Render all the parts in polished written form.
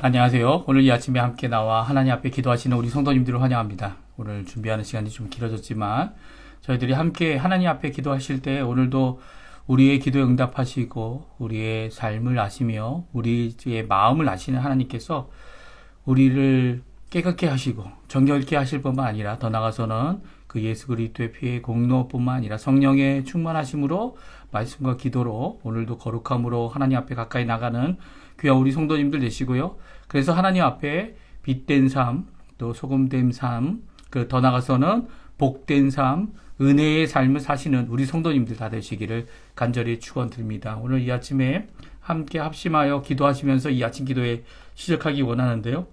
안녕하세요. 오늘 이 아침에 함께 나와 하나님 앞에 기도하시는 우리 성도님들을 환영합니다. 오늘 준비하는 시간이 좀 길어졌지만 저희들이 함께 하나님 앞에 기도하실 때 오늘도 우리의 기도에 응답하시고 우리의 삶을 아시며 우리의 마음을 아시는 하나님께서 우리를 깨끗게 하시고 정결케 하실 뿐만 아니라 더 나아가서는 그 예수 그리스도의 피의 공로뿐만 아니라 성령의 충만하심으로 말씀과 기도로 오늘도 거룩함으로 하나님 앞에 가까이 나가는 귀한 우리 성도님들 되시고요. 그래서 하나님 앞에 빛된 삶, 또 소금된 삶, 더 나아가서는 복된 삶, 은혜의 삶을 사시는 우리 성도님들 다 되시기를 간절히 축원드립니다. 오늘 이 아침에 함께 합심하여 기도하시면서 이 아침 기도에 시작하기 원하는데요.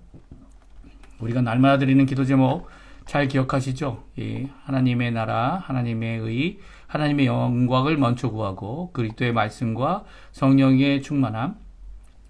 우리가 날마다 드리는 기도 제목 잘 기억하시죠? 하나님의 나라, 하나님의 의, 하나님의 영광을 먼저 구하고 그리스도의 말씀과 성령의 충만함,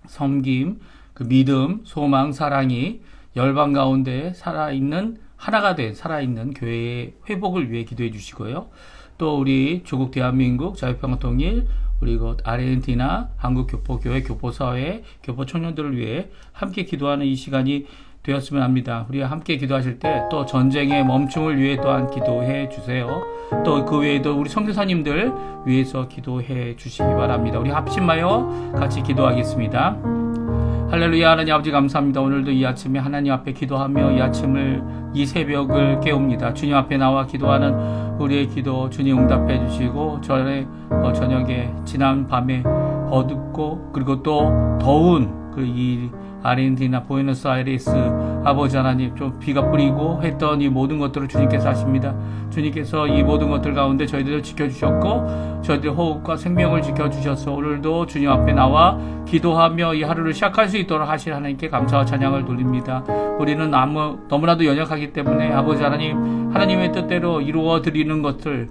섬김, 그 믿음, 소망, 사랑이 열방 가운데 살아있는 하나가 된 살아있는 교회의 회복을 위해 기도해 주시고요. 또 우리 조국 대한민국 자유평화통일 우리 아르헨티나 한국교포교회 교포사회 교포 청년들을 위해 함께 기도하는 이 시간이 되었으면 합니다. 우리가 함께 기도하실 때 또 전쟁의 멈춤을 위해 또한 기도해 주세요. 또 그 외에도 우리 선교사님들 위해서 기도해 주시기 바랍니다. 우리 합심하여 같이 기도하겠습니다. 할렐루야. 하나님 아버지 감사합니다. 오늘도 이 아침에 하나님 앞에 기도하며 이 새벽을 깨웁니다. 주님 앞에 나와 기도하는 우리의 기도 주님 응답해 주시고 저녁에 지난 밤에 어둡고 그리고 또 더운 이 아르헨티나 부에노스아이레스 아버지 하나님 좀 비가 뿌리고 했던 이 모든 것들을 주님께서 하십니다. 주님께서 이 모든 것들 가운데 저희들을 지켜주셨고 저희들 호흡과 생명을 지켜주셔서 오늘도 주님 앞에 나와 기도하며 이 하루를 시작할 수 있도록 하신 하나님께 감사와 찬양을 돌립니다. 우리는 너무나도 연약하기 때문에 아버지 하나님 하나님의 뜻대로 이루어 드리는 것들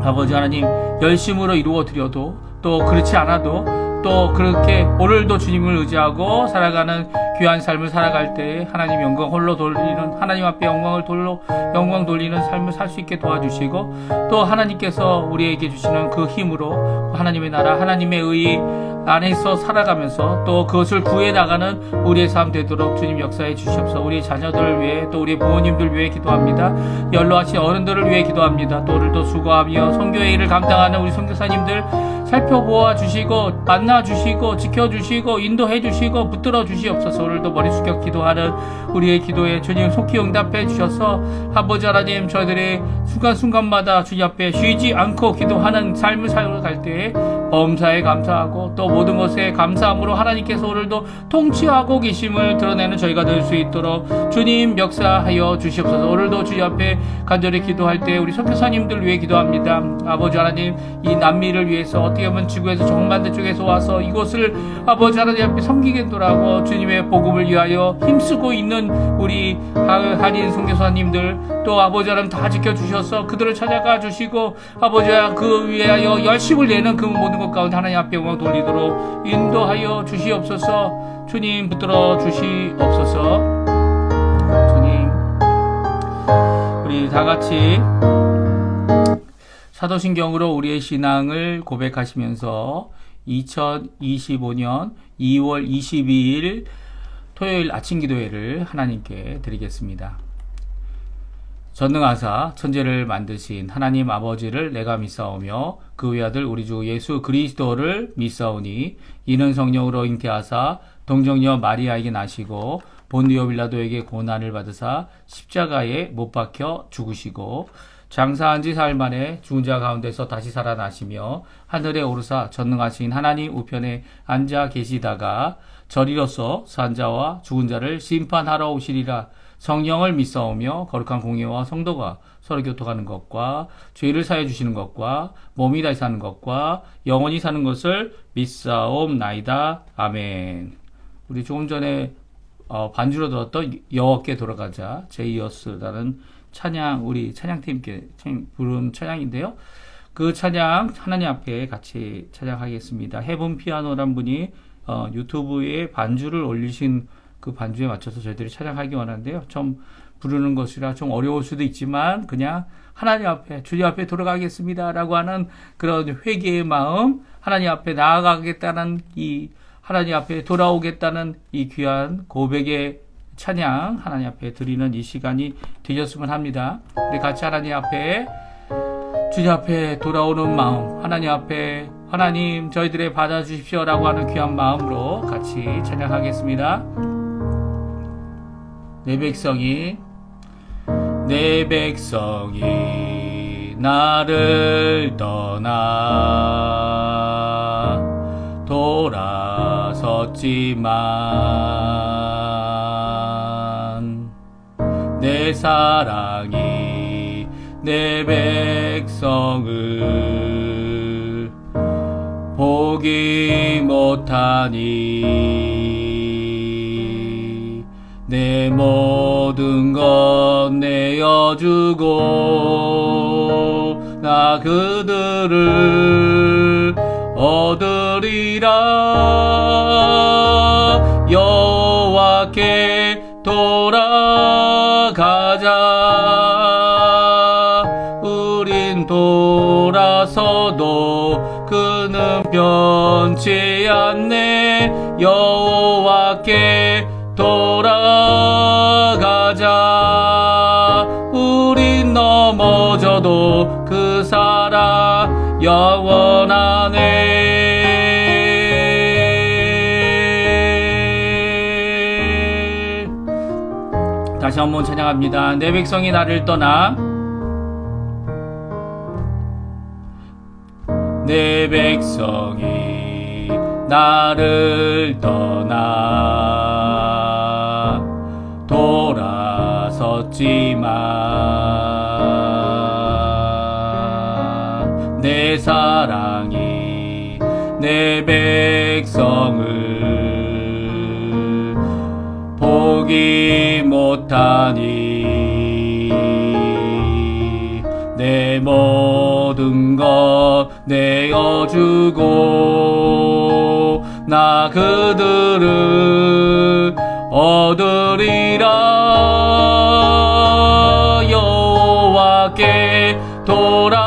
아버지 하나님 열심으로 이루어 드려도 또 그렇지 않아도 또 그렇게 오늘도 주님을 의지하고 살아가는 귀한 삶을 살아갈 때 하나님 영광 홀로 돌리는 하나님 앞에 영광 돌리는 삶을 살 수 있게 도와주시고 또 하나님께서 우리에게 주시는 그 힘으로 하나님의 나라 하나님의 의 안에서 살아가면서 또 그것을 구해 나가는 우리의 삶 되도록 주님 역사해 주시옵소서. 우리 자녀들을 위해 또 우리 부모님들 위해 기도합니다. 연로하신 어른들을 위해 기도합니다. 또 오늘도 수고하며 선교의 일을 감당하는 우리 선교사님들 살펴보아 주시고 만나 주시고 지켜주시고 인도해 주시고 붙들어 주시옵소서. 오늘도 머리 숙여 기도하는 우리의 기도에 주님 속히 응답해 주셔서 아버지 하나님 저희들의 순간순간마다 주님 앞에 쉬지 않고 기도하는 삶을 살아갈 때에 범사에 감사하고 또 모든 것에 감사함으로 하나님께서 오늘도 통치하고 계심을 드러내는 저희가 될 수 있도록 주님 역사하여 주시옵소서. 오늘도 주님 앞에 간절히 기도할 때 우리 선교사님들 위해 기도합니다. 아버지 하나님 이 남미를 위해서 어떻게 보면 지구에서 정반대 쪽에서 와서 이곳을 아버지 하나님 앞에 섬기겠노라고 주님의 복음을 위하여 힘쓰고 있는 우리 한인 선교사님들 또 아버지 하나님 다 지켜주셔서 그들을 찾아가 주시고 아버지와 그 위하여 열심을 내는 그 모든 것 가운데 하나님 앞에 영광 돌리도록 인도하여 주시옵소서. 주님 붙들어 주시옵소서. 주님 우리 다같이 사도신경으로 우리의 신앙을 고백하시면서 2025년 2월 22일 토요일 아침 기도회를 하나님께 드리겠습니다. 전능하사 천지를 만드신 하나님 아버지를 내가 믿사오며 그 외아들 우리 주 예수 그리스도를 믿사오니 이는 성령으로 잉태하사 동정녀 마리아에게 나시고 본디오 빌라도에게 고난을 받으사 십자가에 못 박혀 죽으시고 장사한 지 사흘 만에 죽은 자 가운데서 다시 살아나시며 하늘에 오르사 전능하신 하나님 우편에 앉아 계시다가 저리로서 산 자와 죽은 자를 심판하러 오시리라. 성령을 믿사오며 거룩한 공예와 성도가 서로 교통하는 것과 죄를 사해 주시는 것과 몸이 다시 사는 것과 영원히 사는 것을 믿사옵나이다. 아멘. 우리 조금 전에 반주로 들었던 여호와께 돌아가자 제이어스라는 찬양 우리 찬양팀께 부른 찬양인데요. 그 찬양 하나님 앞에 같이 찬양하겠습니다. 헤븐 피아노란 분이 유튜브에 반주를 올리신 그 반주에 맞춰서 저희들이 찬양하기 원하는데요. 좀 부르는 것이라 좀 어려울 수도 있지만 그냥 하나님 앞에 주님 앞에 돌아가겠습니다 라고 하는 그런 회개의 마음 하나님 앞에 나아가겠다는 이 하나님 앞에 돌아오겠다는 이 귀한 고백의 찬양 하나님 앞에 드리는 이 시간이 되셨으면 합니다. 우리 같이 하나님 앞에 주님 앞에 돌아오는 마음, 하나님 앞에 하나님 저희들의 받아주십시오라고 하는 귀한 마음으로 같이 찬양하겠습니다. 내 백성이 나를 떠나 돌아섰지만 내 사랑이 내 백성을 보기 못하니 내 모든 것 내어주고 나 그들을 얻으리라. 여호와께 돌아가자. 우린 돌아서도 그는 변치 않네. 여호와께 돌아가자. 우린 넘어져도 그 사랑 영원하네. 다시 한번 찬양합니다. 내 백성이 나를 떠나 내 백성이 나를 떠나 돌아섰지만 내 사랑이 내 백성을 보기 못하니 내 모든 것 내어주고 나 그들을 얻으리라. 여호와께 돌아가자.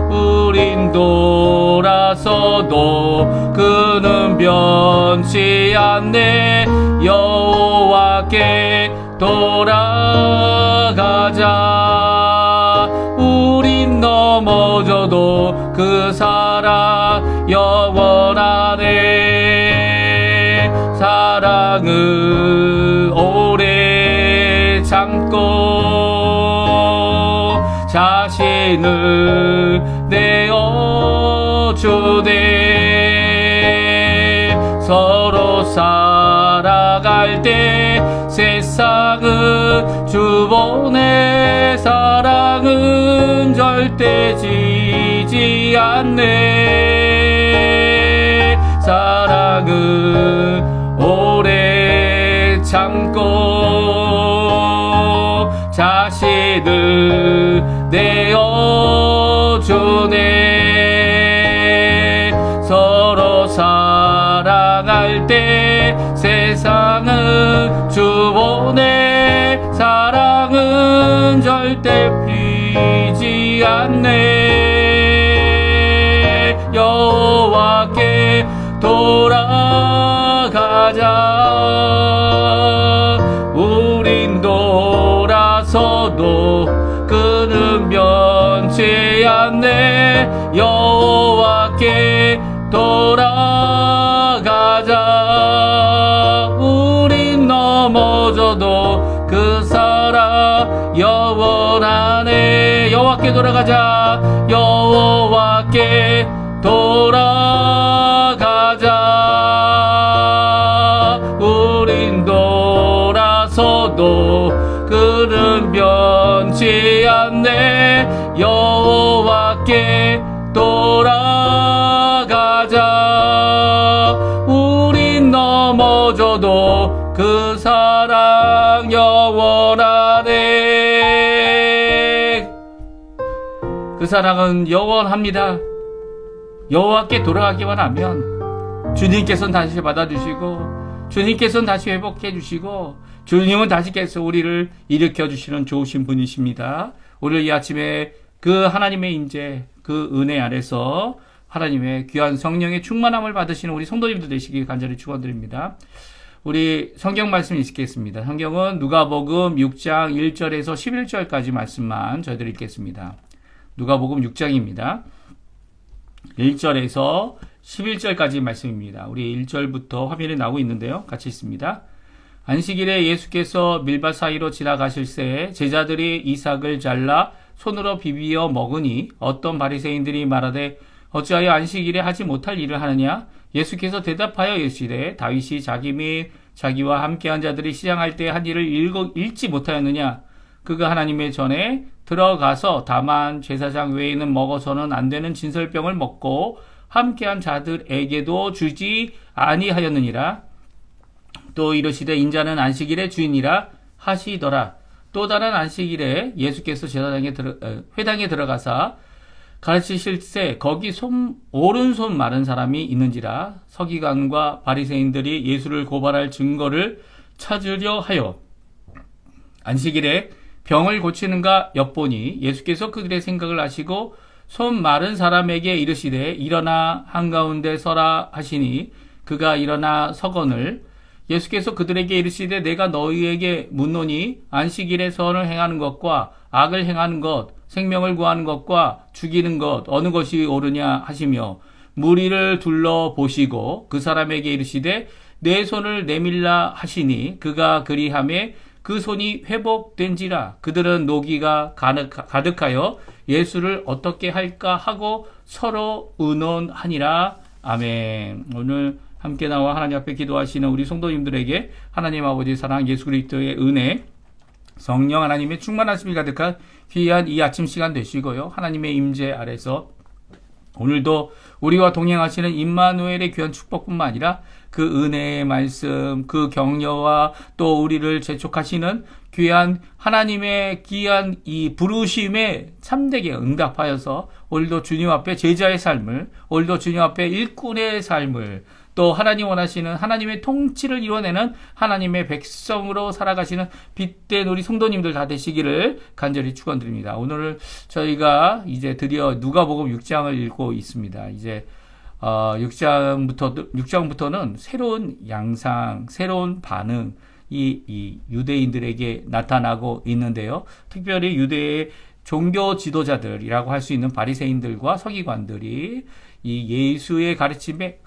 우린 돌아서도 그는 변치 않네. 여호와께 돌아가자. 우린 넘어져도 그 사랑 영원하네. 사랑을 오래 참고 자신을 내어주네. 서로 살아갈 때 세상은 주보내. 사랑은 절대 지지 않네. 사랑은 오래 참고 자신을 내어주네. 서로 사랑할 때 세상은 주보내. 사랑은 절대 비지 않네. 여호와께 돌아가자. 우린 돌아서도 그는 변치 않네. 여호와께 돌아가자. 우린 넘어져도 그 사랑 영원하네. 여호와께 돌아가자. 여호와께 돌아가자. 우린 돌아서도 그는 변치 않네. 여호와께 돌아가자. 우린 넘어져도 그 사랑 영원하네. 그 사랑은 영원합니다. 여호와께 돌아가기만 하면 주님께서는 다시 받아주시고 주님께서는 다시 회복해 주시고 주님은 다시께서 우리를 일으켜 주시는 좋으신 분이십니다. 오늘 이 아침에 그 하나님의 인재, 그 은혜 아래서 하나님의 귀한 성령의 충만함을 받으시는 우리 성도님들 되시길 간절히 축원드립니다. 우리 성경 말씀 읽겠습니다. 성경은 누가복음 6장 1절에서 11절까지 말씀만 저희들이 읽겠습니다. 누가복음 6장입니다. 1절에서 11절까지 말씀입니다. 우리 1절부터 화면에 나오고 있는데요. 같이 읽습니다. 안식일에 예수께서 밀밭 사이로 지나가실새 제자들이 이삭을 잘라 손으로 비비어 먹으니 어떤 바리새인들이 말하되 어찌하여 안식일에 하지 못할 일을 하느냐? 예수께서 대답하여 이르시되 다윗이 자기 및 자기와 함께한 자들이 시장할 때 한 일을 읽지 못하였느냐? 그가 하나님의 전에 들어가서 다만 제사장 외에는 먹어서는 안 되는 진설병을 먹고 함께한 자들에게도 주지 아니하였느니라. 또 이르시되 인자는 안식일의 주인이라 하시더라. 또 다른 안식일에 예수께서 회당에 들어가사 가르치실새 거기 오른손 마른 사람이 있는지라. 서기관과 바리새인들이 예수를 고발할 증거를 찾으려 하여 안식일에 병을 고치는가 엿보니 예수께서 그들의 생각을 아시고 손 마른 사람에게 이르시되 일어나 한가운데 서라 하시니 그가 일어나 서거늘 예수께서 그들에게 이르시되 내가 너희에게 묻노니 안식일에 선을 행하는 것과 악을 행하는 것 생명을 구하는 것과 죽이는 것 어느 것이 옳으냐 하시며 무리를 둘러보시고 그 사람에게 이르시되 내 손을 내밀라 하시니 그가 그리하매 그 손이 회복된지라. 그들은 노기가 가득하여 예수를 어떻게 할까 하고 서로 의논하니라. 아멘. 오늘 함께 나와 하나님 앞에 기도하시는 우리 성도님들에게 하나님 아버지의 사랑, 예수 그리스도의 은혜, 성령 하나님의 충만하심이 가득한 귀한 이 아침 시간 되시고요. 하나님의 임재 아래서 오늘도 우리와 동행하시는 임마누엘의 귀한 축복뿐만 아니라 그 은혜의 말씀, 그 격려와 또 우리를 재촉하시는 귀한 하나님의 귀한 이 부르심에 참되게 응답하여서 오늘도 주님 앞에 제자의 삶을, 오늘도 주님 앞에 일꾼의 삶을, 또 하나님 원하시는 하나님의 통치를 이뤄내는 하나님의 백성으로 살아가시는 빛된 우리 성도님들 다 되시기를 간절히 축원드립니다. 오늘 저희가 이제 드디어 누가복음 6장을 읽고 있습니다. 이제 6장부터는 새로운 양상, 새로운 반응, 이 유대인들에게 나타나고 있는데요. 특별히 유대의 종교 지도자들이라고 할 수 있는 바리새인들과 서기관들이 이 예수의 가르침에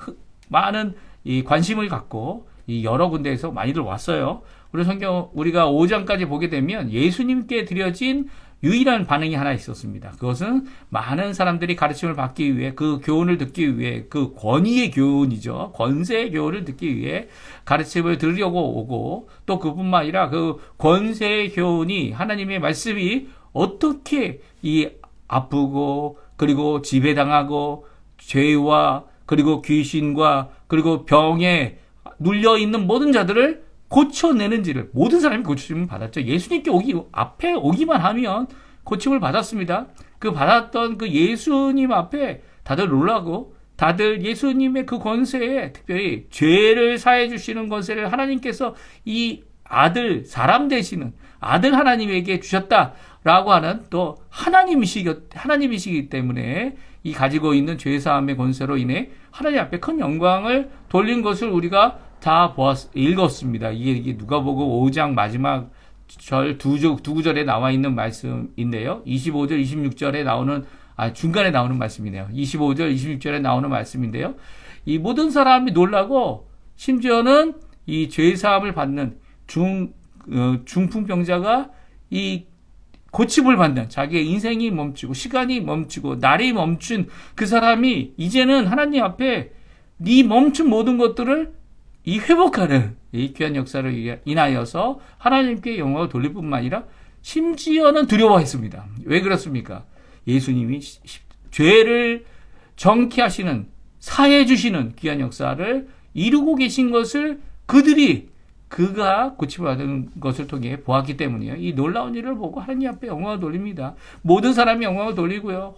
많은 이 관심을 갖고 이 여러 군데에서 많이들 왔어요. 우리가 5장까지 보게 되면 예수님께 드려진 유일한 반응이 하나 있었습니다. 그것은 많은 사람들이 가르침을 받기 위해, 그 교훈을 듣기 위해, 그 권위의 교훈이죠. 권세의 교훈을 듣기 위해 가르침을 들으려고 오고, 또 그뿐만 아니라 그 권세의 교훈이, 하나님의 말씀이 어떻게 이 아프고 그리고 지배당하고 죄와 그리고 귀신과 그리고 병에 눌려있는 모든 자들을 고쳐내는지를, 모든 사람이 고침을 받았죠. 예수님께 앞에 오기만 하면 고침을 받았습니다. 그 받았던 그 예수님 앞에 다들 놀라고, 다들 예수님의 그 권세에, 특별히 죄를 사해 주시는 권세를 하나님께서 이 아들, 사람 되시는 아들 하나님에게 주셨다라고 하는 또 하나님이시기 때문에 이 가지고 있는 죄사함의 권세로 인해 하나님 앞에 큰 영광을 돌린 것을 우리가 다 읽었습니다. 이게 누가복음 5장 마지막 절 두 구절에 나와 있는 말씀인데요. 25절, 26절에 나오는, 중간에 나오는 말씀이네요. 25절, 26절에 나오는 말씀인데요. 이 모든 사람이 놀라고, 심지어는 이 죄사함을 받는 중풍병자가 이 고침을 받는, 자기의 인생이 멈추고 시간이 멈추고 날이 멈춘 그 사람이 이제는 하나님 앞에 네 멈춘 모든 것들을 이 회복하는 이 귀한 역사를 인하여서 하나님께 영광을 돌릴 뿐만 아니라 심지어는 두려워했습니다. 왜 그렇습니까? 예수님이 죄를 정케하시는, 사해 주시는 귀한 역사를 이루고 계신 것을 그가 고침을 받은 것을 통해 보았기 때문이에요. 이 놀라운 일을 보고 하나님 앞에 영광을 돌립니다. 모든 사람이 영광을 돌리고요.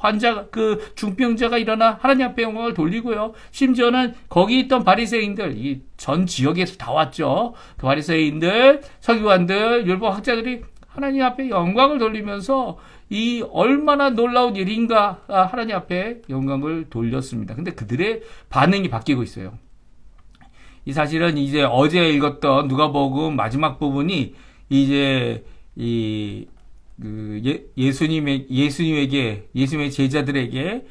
그 중병자가 일어나 하나님 앞에 영광을 돌리고요. 심지어는 거기 있던 바리새인들, 이 전 지역에서 다 왔죠. 그 바리새인들, 서기관들, 율법학자들이 하나님 앞에 영광을 돌리면서 이 얼마나 놀라운 일인가 하나님 앞에 영광을 돌렸습니다. 근데 그들의 반응이 바뀌고 있어요. 이 사실은 이제 어제 읽었던 누가복음 마지막 부분이 이제 예수님의 제자들에게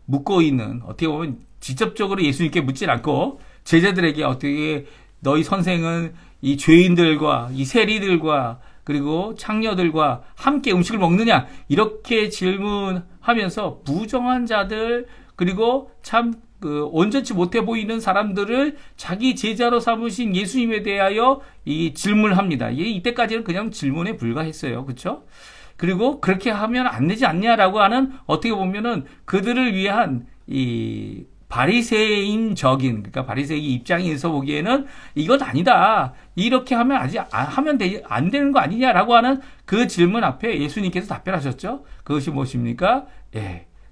묻고 있는, 어떻게 보면 직접적으로 예수님께 묻질 않고 제자들에게 어떻게 너희 선생은 이 죄인들과 이 세리들과 그리고 창녀들과 함께 음식을 먹느냐, 이렇게 질문하면서 부정한 자들 그리고 참 온전치 못해 보이는 사람들을 자기 제자로 삼으신 예수님에 대하여 이 질문을 합니다. 이때까지는 그냥 질문에 불과했어요. 그렇죠? 그리고 그렇게 하면 안 되지 않냐라고 하는, 어떻게 보면은 그들을 위한 이 바리새인적인, 그러니까 바리새인 입장에서 보기에는 이건 아니다, 이렇게 하면 안 되는 거 아니냐라고 하는 그 질문 앞에 예수님께서 답변하셨죠. 그것이 무엇입니까?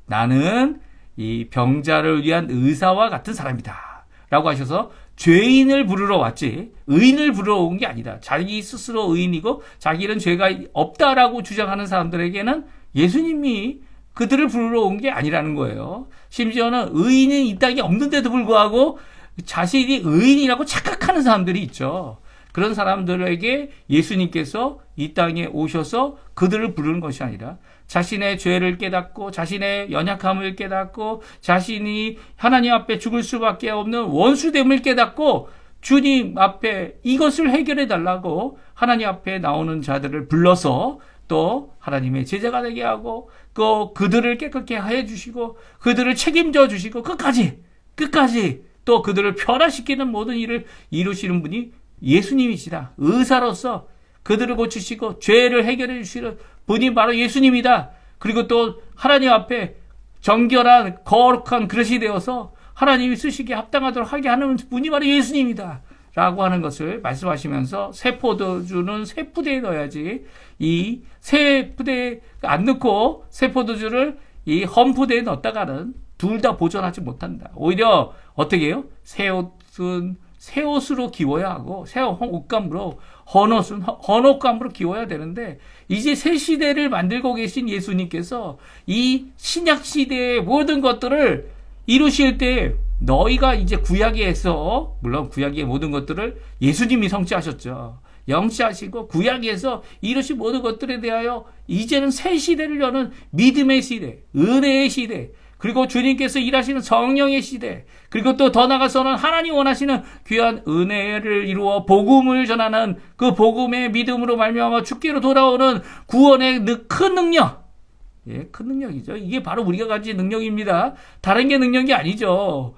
나는 이 병자를 위한 의사와 같은 사람이다 라고 하셔서 죄인을 부르러 왔지 의인을 부르러 온 게 아니다. 자기 스스로 의인이고 자기는 죄가 없다라고 주장하는 사람들에게는 예수님이 그들을 부르러 온 게 아니라는 거예요. 심지어는 의인이 이 땅에 없는데도 불구하고 자신이 의인이라고 착각하는 사람들이 있죠. 그런 사람들에게 예수님께서 이 땅에 오셔서 그들을 부르는 것이 아니라 자신의 죄를 깨닫고 자신의 연약함을 깨닫고 자신이 하나님 앞에 죽을 수밖에 없는 원수됨을 깨닫고 주님 앞에 이것을 해결해 달라고 하나님 앞에 나오는 자들을 불러서 또 하나님의 제자가 되게 하고 또 그들을 깨끗게 해 주시고 그들을 책임져 주시고 끝까지 또 그들을 변화시키는 모든 일을 이루시는 분이 예수님이시다. 의사로서 그들을 고치시고 죄를 해결해 주시는 분이 바로 예수님이다. 그리고 또 하나님 앞에 정결한 거룩한 그릇이 되어서 하나님이 쓰시기에 합당하도록 하게 하는 분이 바로 예수님이다 라고 하는 것을 말씀하시면서 새 포도주는 새 푸대에 넣어야지 이 새 푸대에 안 넣고 새 포도주를 이 헌 푸대에 넣었다가는 둘 다 보존하지 못한다. 오히려 어떻게 해요? 새 옷은 새 옷으로 기워야 하고 새 옷감으로 헌 옷은 헌 옷감으로 기워야 되는데, 이제 새 시대를 만들고 계신 예수님께서 이 신약 시대의 모든 것들을 이루실 때 너희가 이제 구약에서, 물론 구약의 모든 것들을 예수님이 성취하셨죠. 영치하시고 구약에서 이루신 모든 것들에 대하여 이제는 새 시대를 여는 믿음의 시대, 은혜의 시대, 그리고 주님께서 일하시는 성령의 시대, 그리고 또 더 나아가서는 하나님 원하시는 귀한 은혜를 이루어 복음을 전하는 그 복음의 믿음으로 말미암아 주께로 돌아오는 구원의 큰 능력, 큰 능력이죠. 이게 바로 우리가 가진 능력입니다. 다른 게 능력이 아니죠.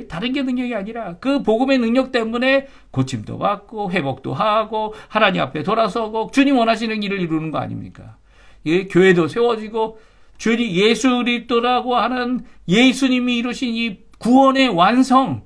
다른 게 능력이 아니라 그 복음의 능력 때문에 고침도 받고 회복도 하고 하나님 앞에 돌아서고 주님 원하시는 일을 이루는 거 아닙니까? 교회도 세워지고 주님 예수 그리스도라고 하는 예수님이 이루신 이 구원의 완성,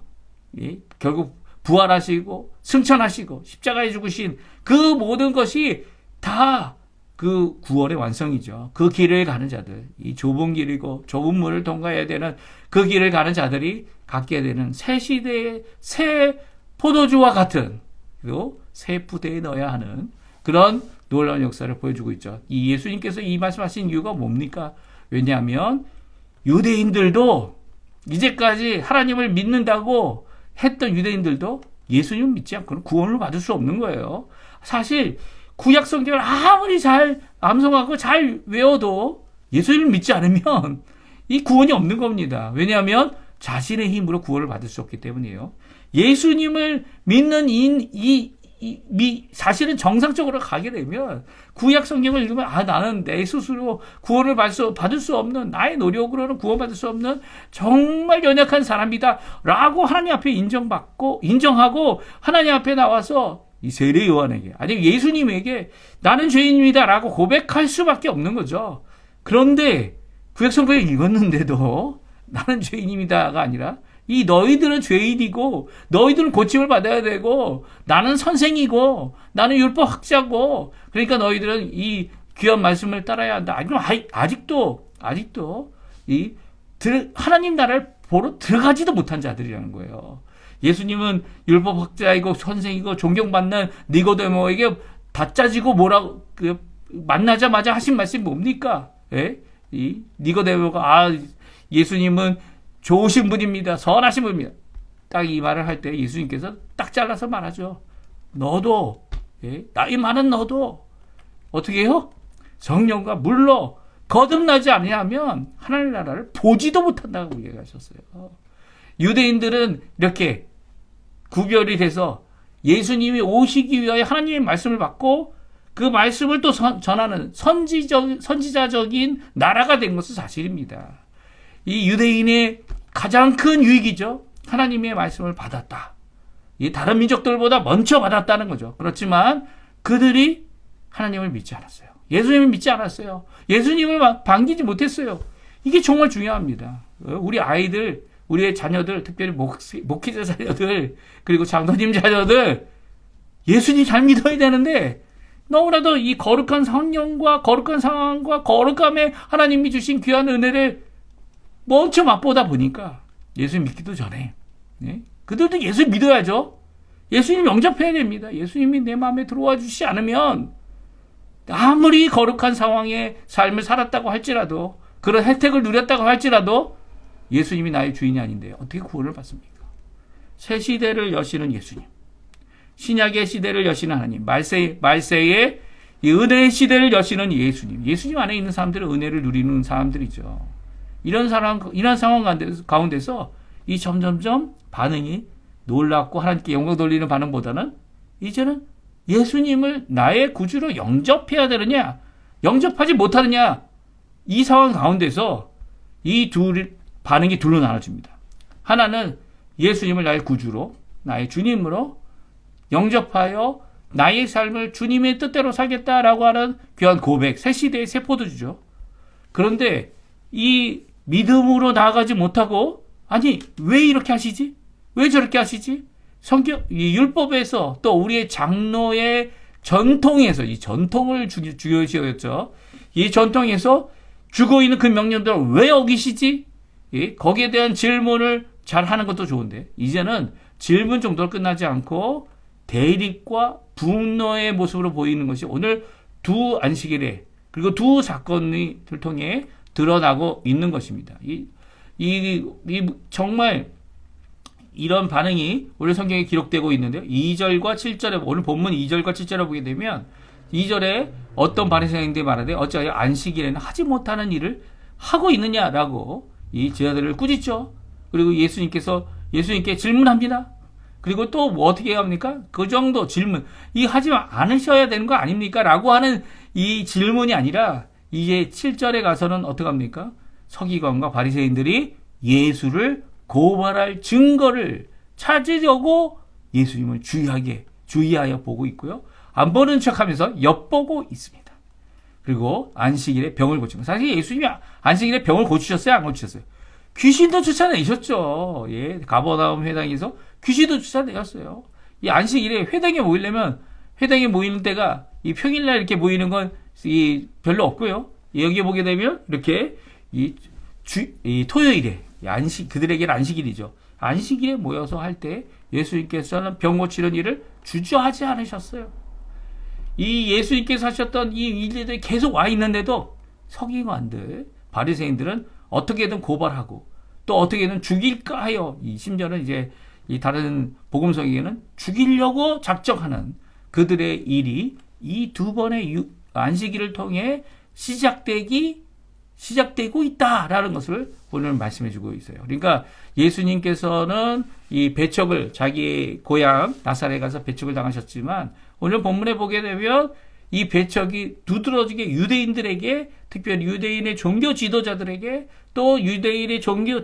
결국 부활하시고 승천하시고 십자가에 죽으신 그 모든 것이 다 그 구원의 완성이죠. 그 길을 가는 자들, 이 좁은 길이고 좁은 문을 통과해야 되는 그 길을 가는 자들이 갖게 되는 새 시대의 새 포도주와 같은, 그리고 새 푸대에 넣어야 하는 그런 놀라운 역사를 보여주고 있죠. 이 예수님께서 이 말씀하신 이유가 뭡니까? 왜냐하면 유대인들도 이제까지 하나님을 믿는다고 했던 유대인들도 예수님을 믿지 않고는 구원을 받을 수 없는 거예요. 사실 구약 성경을 아무리 잘 암송하고 잘 외워도 예수님을 믿지 않으면 이 구원이 없는 겁니다. 왜냐하면 자신의 힘으로 구원을 받을 수 없기 때문이에요. 예수님을 믿는 사실은 정상적으로 가게 되면 구약 성경을 읽으면 나는 내 스스로 구원을 받을 수 없는, 나의 노력으로는 구원받을 수 없는 정말 연약한 사람이다 라고 하나님 앞에 인정하고 하나님 앞에 나와서 이 세례 요한에게 아니면 예수님에게 나는 죄인입니다 라고 고백할 수밖에 없는 거죠. 그런데 구약 성경을 읽었는데도 나는 죄인입니다가 아니라 이 너희들은 죄인이고 너희들은 고침을 받아야 되고 나는 선생이고 나는 율법 학자고 그러니까 너희들은 이 귀한 말씀을 따라야 한다. 아직도 이 하나님 나라를 보러 들어가지도 못한 자들이라는 거예요. 예수님은 율법 학자이고 선생이고 존경받는 니고데모에게 다짜지고 만나자마자 하신 말씀이 뭡니까? 예? 이 니고데모가 예수님은 좋으신 분입니다. 선하신 분입니다. 딱 이 말을 할 때 예수님께서 딱 잘라서 말하죠. 너도 나이 많은 너도 어떻게 해요? 성령과 물로 거듭나지 아니하면 하나님 나라를 보지도 못한다고 얘기하셨어요. 유대인들은 이렇게 구별이 돼서 예수님이 오시기 위하여 하나님의 말씀을 받고 그 말씀을 또 전하는 선지자적인 나라가 된 것은 사실입니다. 이 유대인의 가장 큰 유익이죠. 하나님의 말씀을 받았다. 이 다른 민족들보다 먼저 받았다는 거죠. 그렇지만 그들이 하나님을 믿지 않았어요. 예수님을 믿지 않았어요. 예수님을 반기지 못했어요. 이게 정말 중요합니다. 우리 아이들, 우리의 자녀들, 특별히 목회자 자녀들, 그리고 장로님 자녀들, 예수님 잘 믿어야 되는데 너무나도 이 거룩한 성령과 거룩한 상황과 거룩함에 하나님이 주신 귀한 은혜를 먼저 맛보다 보니까 예수님 믿기도 전에 그들도 예수 믿어야죠. 예수님 영접해야 됩니다. 예수님이 내 마음에 들어와 주시지 않으면 아무리 거룩한 상황의 삶을 살았다고 할지라도 그런 혜택을 누렸다고 할지라도 예수님이 나의 주인이 아닌데 어떻게 구원을 받습니까? 새 시대를 여시는 예수님, 신약의 시대를 여시는 하나님, 말세의 이 은혜의 시대를 여시는 예수님 안에 있는 사람들은 은혜를 누리는 사람들이죠. 이런 상황 가운데서 이 점점점 반응이 놀랍고 하나님께 영광 돌리는 반응보다는 이제는 예수님을 나의 구주로 영접해야 되느냐, 영접하지 못하느냐, 이 상황 가운데서 이 반응이 둘로 나눠집니다. 하나는 예수님을 나의 구주로, 나의 주님으로 영접하여 나의 삶을 주님의 뜻대로 살겠다라고 하는 귀한 고백, 새 시대의 새 포도주죠. 그런데 이 믿음으로 나아가지 못하고, 아니 왜 이렇게 하시지? 왜 저렇게 하시지? 이 율법에서 또 우리의 장로의 전통에서, 이 전통을 중요시하였죠. 이 전통에서 주고 있는 그 명령들을 왜 어기시지? 거기에 대한 질문을 잘 하는 것도 좋은데, 이제는 질문 정도로 끝나지 않고 대립과 분노의 모습으로 보이는 것이 오늘 두 안식일에, 그리고 두 사건을 통해 드러나고 있는 것입니다. 정말 이런 반응이 오늘 성경에 기록되고 있는데요. 2절과 7절에, 오늘 본문 2절과 7절에 보게 되면 2절에 어떤 바리새인들이 말하되 어찌하여 안식일에는 하지 못하는 일을 하고 있느냐라고 이 제자들을 꾸짖죠. 그리고 예수님께 질문합니다. 그리고 또 뭐 어떻게 합니까? 그 정도 질문, 이 하지 않으셔야 되는 거 아닙니까? 라고 하는 이 질문이 아니라 이제 7절에 가서는 어떻게 합니까? 서기관과 바리새인들이 예수를 고발할 증거를 찾으려고 예수님을 주의하여 보고 있고요. 안 보는 척하면서 엿보고 있습니다. 그리고 안식일에 병을 고치고, 사실 예수님이 안식일에 병을 고치셨어요? 안 고치셨어요? 귀신도 쫓아내셨죠. 가버나움 회당에서 귀신도 쫓아내셨어요. 이 안식일에 회당에 모이는 때가 이 평일날 이렇게 모이는 건 별로 없고요. 여기 보게 되면 이렇게 이 토요일에 그들에게는 안식일이죠. 안식일에 모여서 할 때 예수님께서는 병 고치는 일을 주저하지 않으셨어요. 이 예수님께서 하셨던 이 일들이 계속 와 있는데도 서기관들, 바리새인들은 어떻게든 고발하고 또 어떻게든 죽일까 하여, 심지어는 이제 이 다른 복음서에게는 죽이려고 작정하는 그들의 일이 이 두 번의 안식일을 통해 시작되고 있다라는 것을 오늘 말씀해주고 있어요. 그러니까 예수님께서는 이 배척을, 자기 고향 나사렛에 가서 배척을 당하셨지만 오늘 본문에 보게 되면 이 배척이 두드러지게 유대인들에게, 특별히 유대인의 종교 지도자들에게, 또 유대인의 종교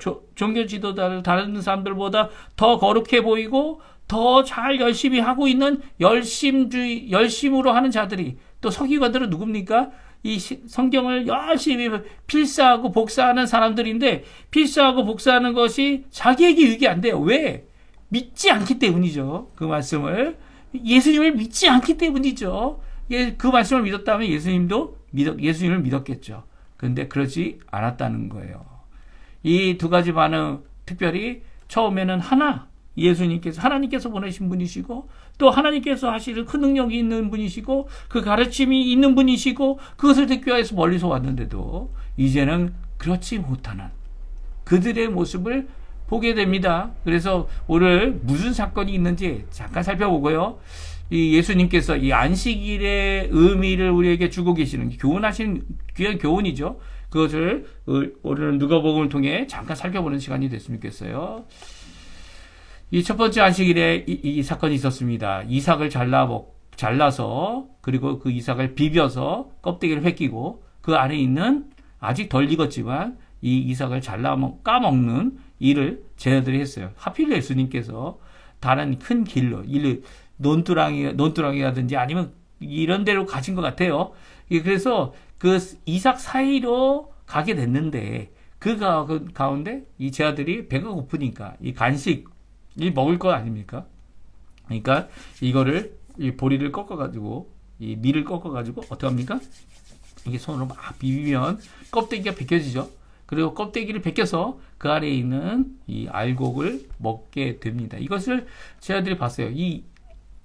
지도자들, 다른 사람들보다 더 거룩해 보이고 더 잘 열심히 하고 있는 열심으로 하는 자들이, 또 서기관들은 누굽니까? 이 성경을 열심히 필사하고 복사하는 사람들인데, 필사하고 복사하는 것이 자기에게 유익이 안 돼요. 왜? 믿지 않기 때문이죠. 그 말씀을. 예수님을 믿지 않기 때문이죠. 그 말씀을 믿었다면 예수님을 믿었겠죠. 그런데 그러지 않았다는 거예요. 이 두 가지 반응, 특별히 처음에는 예수님께서 하나님께서 보내신 분이시고 또 하나님께서 하시는 큰 능력이 있는 분이시고 그 가르침이 있는 분이시고 그것을 듣기 위해서 멀리서 왔는데도 이제는 그렇지 못하는 그들의 모습을 보게 됩니다. 그래서 오늘 무슨 사건이 있는지 잠깐 살펴보고요. 이 예수님께서 이 안식일의 의미를 우리에게 주고 계시는 교훈하신 귀한 교훈이죠. 그것을 오늘 누가복음을 통해 잠깐 살펴보는 시간이 됐으면 좋겠어요. 이 첫 번째 안식일에 이 사건이 있었습니다. 이삭을 잘라서 그리고 그 이삭을 비벼서 껍데기를 벗기고 그 안에 있는 아직 덜 익었지만 이 이삭을 까먹는 일을 제자들이 했어요. 하필 예수님께서 다른 큰 길로 논두렁이라든지 아니면 이런 데로 가신 것 같아요. 그래서 그 이삭 사이로 가게 됐는데 그 가운데 이 제자들이 배가 고프니까 이 간식이 먹을 거 아닙니까? 그러니까 이거를 이 보리를 꺾어가지고 이 밀을 꺾어가지고 어떻게 합니까? 이게 손으로 막 비비면 껍데기가 벗겨지죠. 그리고 껍데기를 벗겨서 그 안에 있는 이 알곡을 먹게 됩니다. 이것을 제자들이 봤어요. 이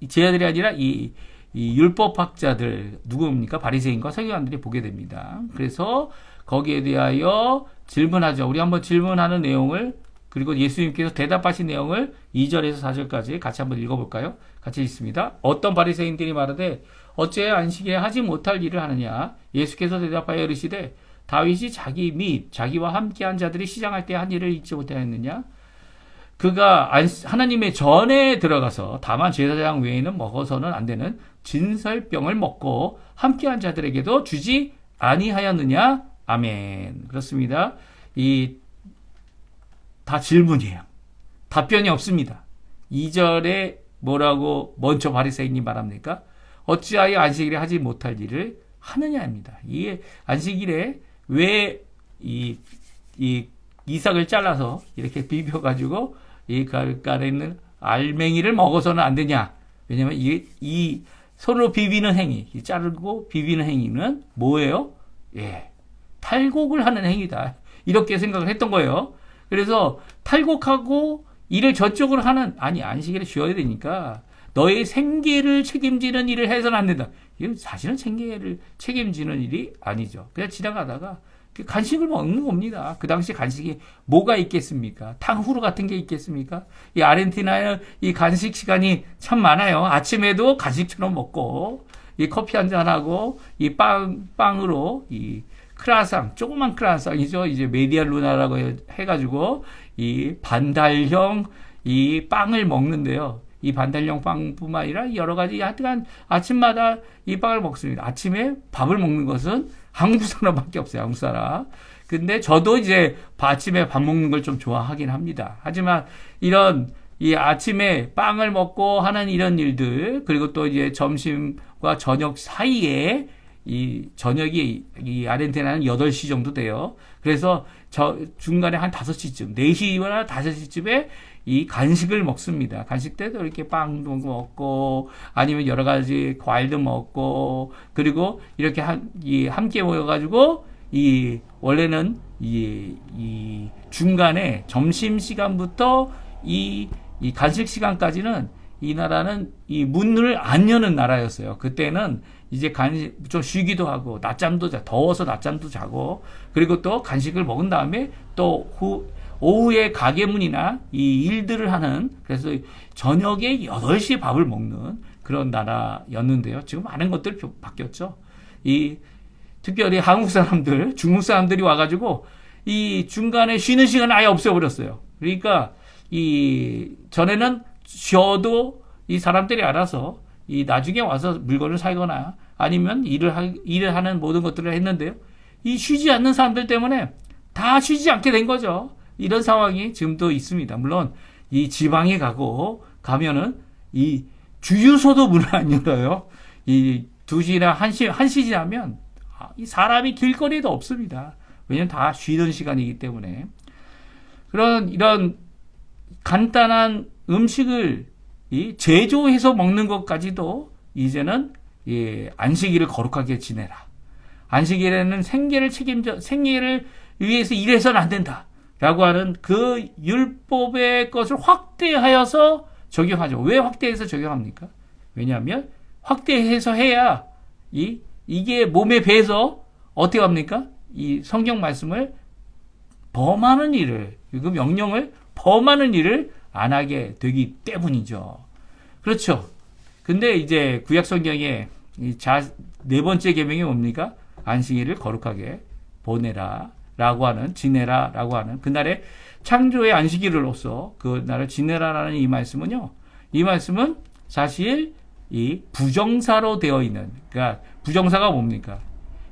제자들이 아니라 이 율법학자들 누구입니까? 바리새인과 서기관들이 보게 됩니다. 그래서 거기에 대하여 질문하죠. 우리 한번 질문하는 내용을 그리고 예수님께서 대답하신 내용을 2절에서 4절까지 같이 한번 읽어볼까요? 같이 읽습니다. 어떤 바리새인들이 말하되 어째 안식일에 하지 못할 일을 하느냐? 예수께서 대답하여 이르시되 다윗이 자기 및 자기와 함께한 자들이 시장할 때 한 일을 잊지 못하였느냐? 그가 하나님의 전에 들어가서 다만 제사장 외에는 먹어서는 안 되는 진설병을 먹고 함께한 자들에게도 주지 아니하였느냐? 아멘. 그렇습니다. 다 질문이에요. 답변이 없습니다. 2절에 뭐라고 먼저 바리새인이 말합니까? 어찌하여 안식일에 하지 못할 일을 하느냐입니다. 이 안식일에 왜 이 이삭을 잘라서 이렇게 비벼가지고 이 가까이 있는 알맹이를 먹어서는 안 되냐? 왜냐면 이 손으로 비비는 행위, 자르고 비비는 행위는 뭐예요? 탈곡을 하는 행위다. 이렇게 생각을 했던 거예요. 그래서 탈곡하고 일을 저쪽으로 안식일에 쉬어야 되니까 너의 생계를 책임지는 일을 해서는 안 된다. 이건 사실은 생계를 책임지는 일이 아니죠. 그냥 지나가다가 간식을 먹는 겁니다. 그 당시 간식이 뭐가 있겠습니까? 탕후루 같은 게 있겠습니까? 이 아르헨티나에 이 간식 시간이 참 많아요. 아침에도 간식처럼 먹고, 이 커피 한잔하고, 이 빵으로, 이 크라상, 조그만 크라상이죠. 이제 메디아 루나라고 해가지고, 이 반달형 이 빵을 먹는데요. 이 반달형 빵뿐만 아니라 여러 가지 하여간 아침마다 이 빵을 먹습니다. 아침에 밥을 먹는 것은 한국 사람밖에 없어요. 한국 사람. 근데 저도 이제 아침에 밥 먹는 걸 좀 좋아하긴 합니다. 하지만 이 아침에 빵을 먹고 하는 이런 일들, 그리고 또 이제 점심과 저녁 사이에 저녁이 이 아르헨티나는 8시 정도 돼요. 그래서 중간에 한 5시쯤, 4시나 5시쯤에 이 간식을 먹습니다. 간식 때도 이렇게 빵도 먹고, 아니면 여러 가지 과일도 먹고, 그리고 이렇게 함께 모여가지고, 원래는 이 중간에 점심시간부터 이 간식 시간까지는 이 나라는 이 문을 안 여는 나라였어요. 그때는 이제 좀 쉬기도 하고, 더워서 낮잠도 자고, 그리고 또 간식을 먹은 다음에 또 오후에 가게문이나 이 일들을 하는, 그래서 저녁에 8시에 밥을 먹는 그런 나라였는데요. 지금 많은 것들이 바뀌었죠. 특별히 한국 사람들, 중국 사람들이 와가지고 이 중간에 쉬는 시간 아예 없애버렸어요. 그러니까 전에는 쉬어도 이 사람들이 알아서 나중에 와서 물건을 사거나 아니면 일을 하는 모든 것들을 했는데요. 이 쉬지 않는 사람들 때문에 다 쉬지 않게 된 거죠. 이런 상황이 지금도 있습니다. 물론 이 지방에 가면은 이 주유소도 문을 안 열어요. 2시나 1시 지나면 이 사람이 길거리에도 없습니다. 왜냐면 다 쉬는 시간이기 때문에. 이런 간단한 음식을 제조해서 먹는 것까지도 이제는 안식일을 거룩하게 지내라. 안식일에는 생계를 위해서 일해서는 안 된다. 라고 하는 그 율법의 것을 확대하여서 적용하죠. 왜 확대해서 적용합니까? 왜냐하면 확대해서 해야 이게 몸에 배서 어떻게 합니까? 이 성경 말씀을 범하는 일을, 그 명령을 범하는 일을 안 하게 되기 때문이죠. 그렇죠. 근데 이제 구약 성경에 네 번째 계명이 뭡니까? 안식일을 거룩하게 보내라 라고 하는, 지내라 라고 하는, 그날의 창조의 안식일로서 그날을 지내라라는 이 말씀은요, 이 말씀은 사실 이 부정사로 되어 있는, 그러니까 부정사가 뭡니까?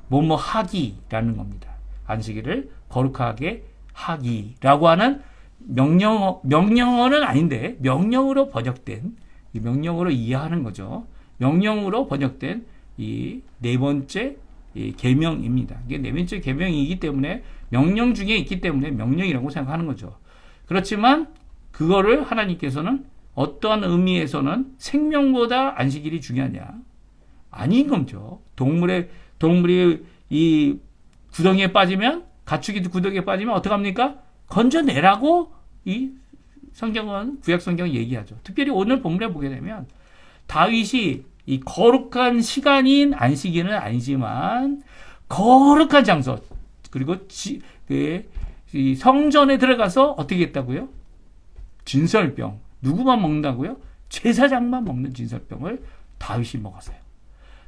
뭐뭐 하기라는 겁니다. 안식일을 거룩하게 하기라고 하는 명령어는 아닌데 명령으로 번역된, 이 명령으로 이해하는 거죠. 명령으로 번역된 이 네 번째 계명입니다. 이게 네 번째 계명이기 때문에, 명령 중에 있기 때문에 명령이라고 생각하는 거죠. 그렇지만 그거를 하나님께서는 어떠한 의미에서는 생명보다 안식일이 중요하냐? 아닌 거죠. 동물이 이 구덩이에 빠지면, 가축이 구덩이에 빠지면 어떡합니까? 건져내라고 이 성경은, 구약 성경은 얘기하죠. 특별히 오늘 본문에 보게 되면 다윗이 이 거룩한 시간인 안식일은 아니지만 거룩한 장소, 그리고 이 성전에 들어가서 어떻게 했다고요? 진설병. 누구만 먹는다고요? 제사장만 먹는 진설병을 다윗이 먹었어요.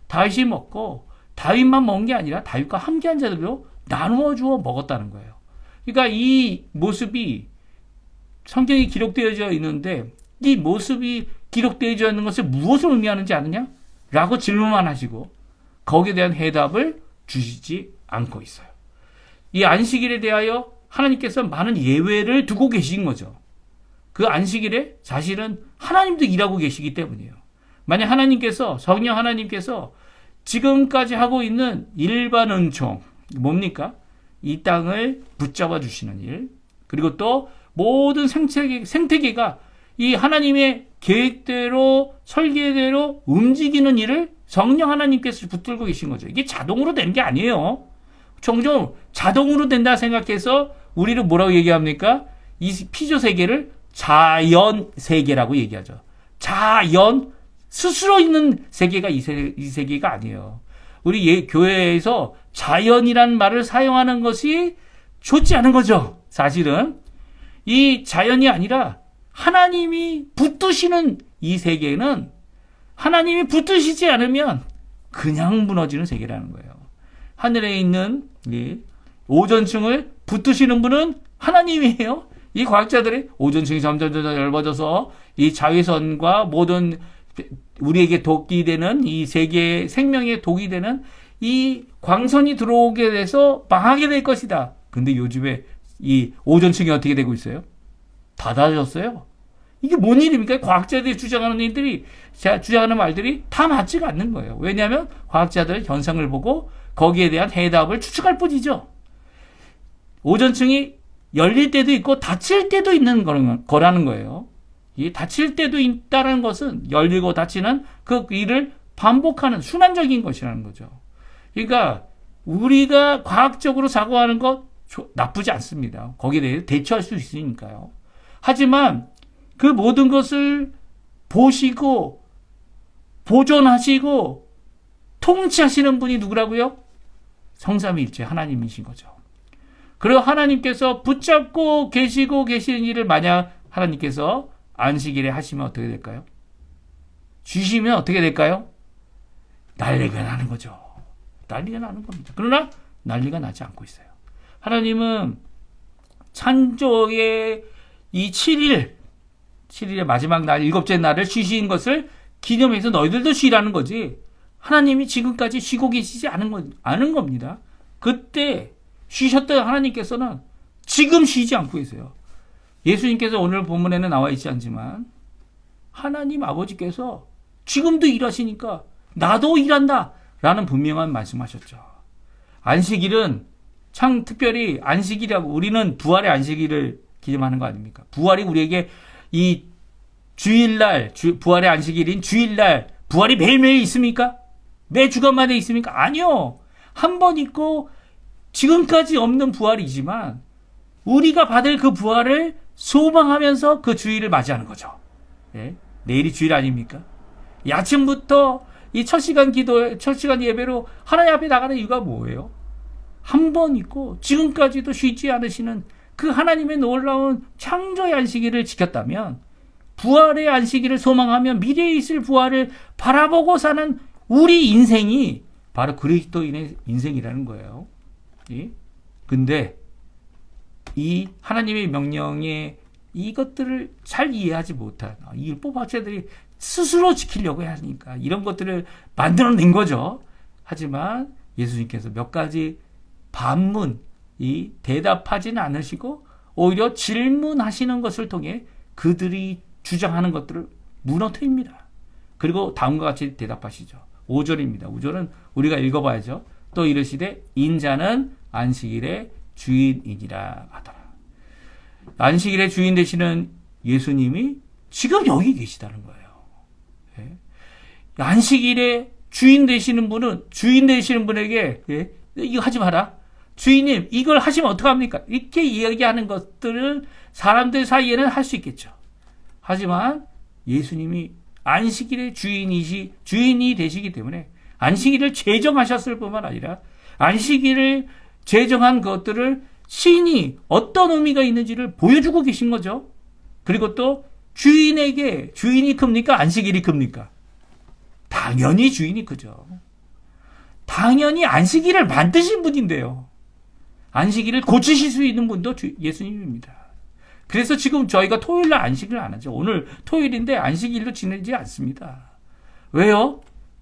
다윗이 먹고 다윗만 먹은 게 아니라 다윗과 함께한 자들로 나누어 주어 먹었다는 거예요. 그러니까 이 모습이 성경에 기록되어져 있는데, 이 모습이 기록되어져 있는 것을 무엇을 의미하는지 아느냐? 라고 질문만 하시고 거기에 대한 해답을 주시지 않고 있어요. 이 안식일에 대하여 하나님께서 많은 예외를 두고 계신 거죠. 그 안식일에 사실은 하나님도 일하고 계시기 때문이에요. 만약 하나님께서, 성령 하나님께서 지금까지 하고 있는 일반 은총, 뭡니까? 이 땅을 붙잡아 주시는 일, 그리고 또 모든 생태계가 이 하나님의 계획대로, 설계대로 움직이는 일을 성령 하나님께서 붙들고 계신 거죠. 이게 자동으로 되는 게 아니에요. 종종 자동으로 된다 생각해서 우리는 뭐라고 얘기합니까? 이 피조 세계를 자연 세계라고 얘기하죠. 자연, 스스로 있는 세계가 이 세계가 아니에요. 우리 교회에서 자연이라는 말을 사용하는 것이 좋지 않은 거죠. 사실은 이 자연이 아니라 하나님이 붙드시는 이 세계는, 하나님이 붙드시지 않으면 그냥 무너지는 세계라는 거예요. 하늘에 있는 이 오존층을 붙드시는 분은 하나님이에요. 이 과학자들이 오존층이 점점 넓어져서 이 자외선과 모든 우리에게 독이 되는, 이 세계의 생명에 독이 되는 이 광선이 들어오게 돼서 망하게 될 것이다. 근데 요즘에 이 오존층이 어떻게 되고 있어요? 닫아졌어요. 이게 뭔 일입니까? 과학자들이 주장하는 일들이, 주장하는 말들이 다 맞지가 않는 거예요. 왜냐하면 과학자들은 현상을 보고 거기에 대한 해답을 추측할 뿐이죠. 오존층이 열릴 때도 있고 닫힐 때도 있는 거라는 거예요. 이 닫힐 때도 있다는 것은 열리고 닫히는 그 일을 반복하는 순환적인 것이라는 거죠. 그러니까 우리가 과학적으로 사고하는 것 나쁘지 않습니다. 거기에 대해 대처할 수 있으니까요. 하지만 그 모든 것을 보시고 보존하시고 통치하시는 분이 누구라고요? 성삼위일체 하나님이신 거죠. 그리고 하나님께서 붙잡고 계시고 계시는 일을 만약 하나님께서 안식일에 하시면 어떻게 될까요? 주시면 어떻게 될까요? 난리가 나는 거죠. 난리가 나는 겁니다. 그러나 난리가 나지 않고 있어요. 하나님은 창조의 이 7일의 마지막 날, 일곱째 날을 쉬신 것을 기념해서 너희들도 쉬라는 거지, 하나님이 지금까지 쉬고 계시지 않은 겁니다. 그때 쉬셨던 하나님께서는 지금 쉬지 않고 계세요. 예수님께서 오늘 본문에는 나와 있지 않지만 하나님 아버지께서 지금도 일하시니까 나도 일한다 라는 분명한 말씀하셨죠. 안식일은 참 특별히 안식일이라고, 우리는 부활의 안식일을 기념하는 거 아닙니까? 부활이 우리에게 이 주일날, 부활의 안식일인 주일날, 부활이 매일매일 있습니까? 매 주간마다 있습니까? 아니요. 한 번 있고 지금까지 없는 부활이지만 우리가 받을 그 부활을 소망하면서 그 주일을 맞이하는 거죠. 예? 내일이 주일 아닙니까? 이 아침부터 이 첫 시간 기도, 첫 시간 예배로 하나님 앞에 나가는 이유가 뭐예요? 한 번 있고 지금까지도 쉬지 않으시는 그 하나님의 놀라운 창조의 안식일을 지켰다면, 부활의 안식일을 소망하며 미래에 있을 부활을 바라보고 사는 우리 인생이 바로 그리스도인의 인생이라는 거예요. 예? 근데 이 하나님의 명령에 이것들을 잘 이해하지 못한 이 율법 학자들이 스스로 지키려고 하니까 이런 것들을 만들어낸 거죠. 하지만 예수님께서 몇 가지 반문, 이 대답하지는 않으시고 오히려 질문하시는 것을 통해 그들이 주장하는 것들을 무너뜨립니다. 그리고 다음과 같이 대답하시죠. 5절입니다. 5절은 우리가 읽어봐야죠. 또 이르시되 인자는 안식일의 주인이니라 하더라. 안식일의 주인 되시는 예수님이 지금 여기 계시다는 거예요. 예? 안식일의 주인 되시는 분은, 주인 되시는 분에게, 예? 이거 하지 마라. 주인님, 이걸 하시면 어떡합니까? 이렇게 이야기하는 것들을 사람들 사이에는 할 수 있겠죠. 하지만 예수님이 안식일의 주인이 되시기 때문에 안식일을 제정하셨을 뿐만 아니라 안식일을 제정한 것들을 신이 어떤 의미가 있는지를 보여주고 계신 거죠. 그리고 또 주인에게, 주인이 큽니까? 안식일이 큽니까? 당연히 주인이 크죠. 당연히 안식일을 만드신 분인데요. 안식일을 고치실 수 있는 분도 예수님입니다. 그래서 지금 저희가 토요일날 안식일을 안 하죠. 오늘 토요일인데 안식일로 지내지 않습니다. 왜요?